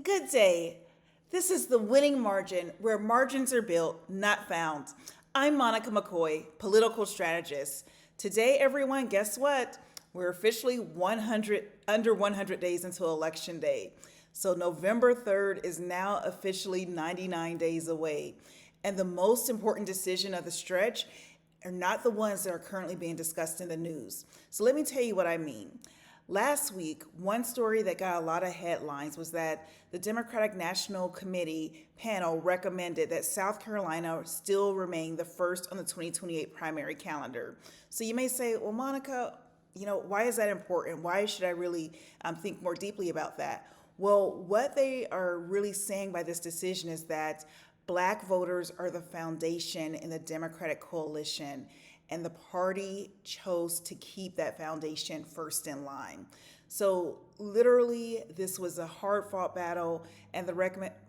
Good day. This is the winning margin where margins are built, not found. I'm Monica McCoy, political strategist. Today, everyone, guess what? We're officially under 100 days until Election Day. So November 3rd is now officially 99 days away. And the most important decision of the stretch are not the ones that are currently being discussed in the news. So let me tell you what I mean. Last week, one story that got a lot of headlines was that the Democratic National Committee panel recommended that South Carolina still remain the first on the 2028 primary calendar. So you may say, well, Monica, why is that important? Why should I really think more deeply about that? Well, what they are really saying by this decision is that Black voters are the foundation in the Democratic coalition, and the party chose to keep that foundation first in line. So literally, this was a hard-fought battle, and the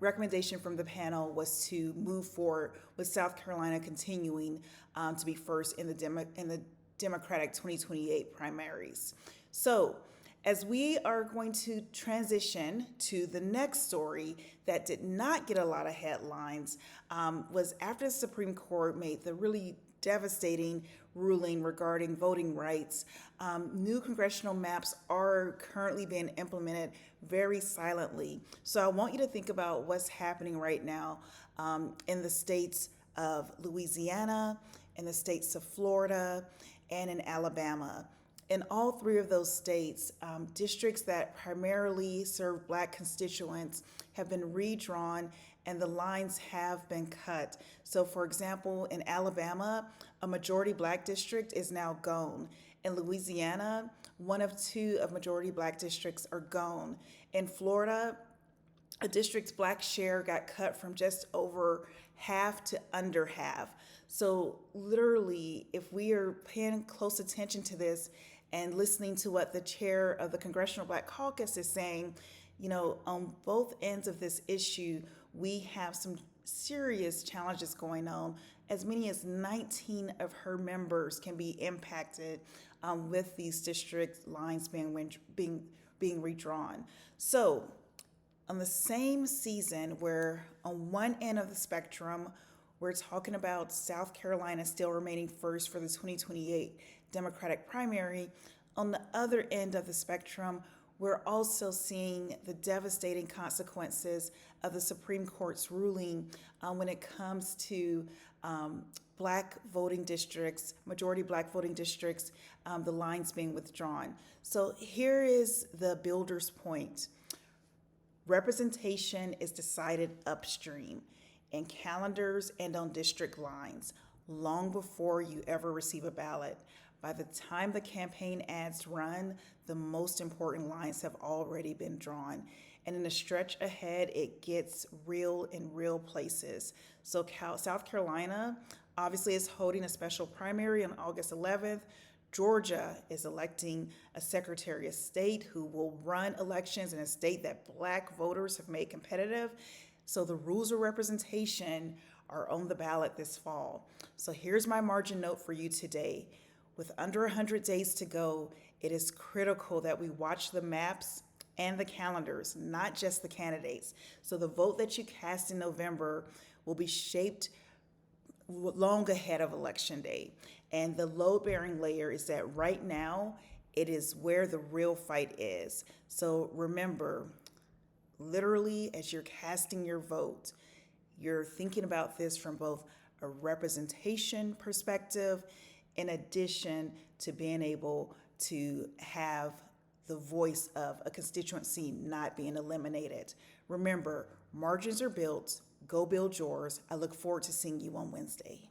recommendation from the panel was to move forward with South Carolina continuing to be first in the Democratic 2028 primaries. So as we are going to transition to the next story that did not get a lot of headlines, was after the Supreme Court made the really devastating ruling regarding voting rights. New congressional maps are currently being implemented very silently. So I want you to think about what's happening right now in the states of Louisiana, in the states of Florida, and in Alabama. In all three of those states, districts that primarily serve Black constituents have been redrawn and the lines have been cut. So for example, in Alabama, a majority Black district is now gone. In Louisiana, one of two of majority Black districts are gone. In Florida, a district's Black share got cut from just over half to under half. So literally, if we are paying close attention to this and listening to what the chair of the Congressional Black Caucus is saying, on both ends of this issue, we have some serious challenges going on. As many as 19 of her members can be impacted with these district lines being redrawn. So on the same season where on one end of the spectrum, we're talking about South Carolina still remaining first for the 2028 Democratic primary, on the other end of the spectrum, we're also seeing the devastating consequences of the Supreme Court's ruling when it comes to Black voting districts, majority Black voting districts, the lines being withdrawn. So here is the builder's point. Representation is decided upstream in calendars and on district lines long before you ever receive a ballot. By the time the campaign ads run, the most important lines have already been drawn. And in the stretch ahead, it gets real in real places. So South Carolina obviously is holding a special primary on August 11th. Georgia is electing a Secretary of State who will run elections in a state that Black voters have made competitive. So the rules of representation are on the ballot this fall. So here's my margin note for you today. With under 100 days to go, it is critical that we watch the maps and the calendars, not just the candidates. So the vote that you cast in November will be shaped long ahead of Election Day. And the load-bearing layer is that right now, it is where the real fight is. So remember, literally, as you're casting your vote, you're thinking about this from both a representation perspective in addition to being able to have the voice of a constituency not being eliminated. Remember, margins are built. Go build yours. I look forward to seeing you on Wednesday.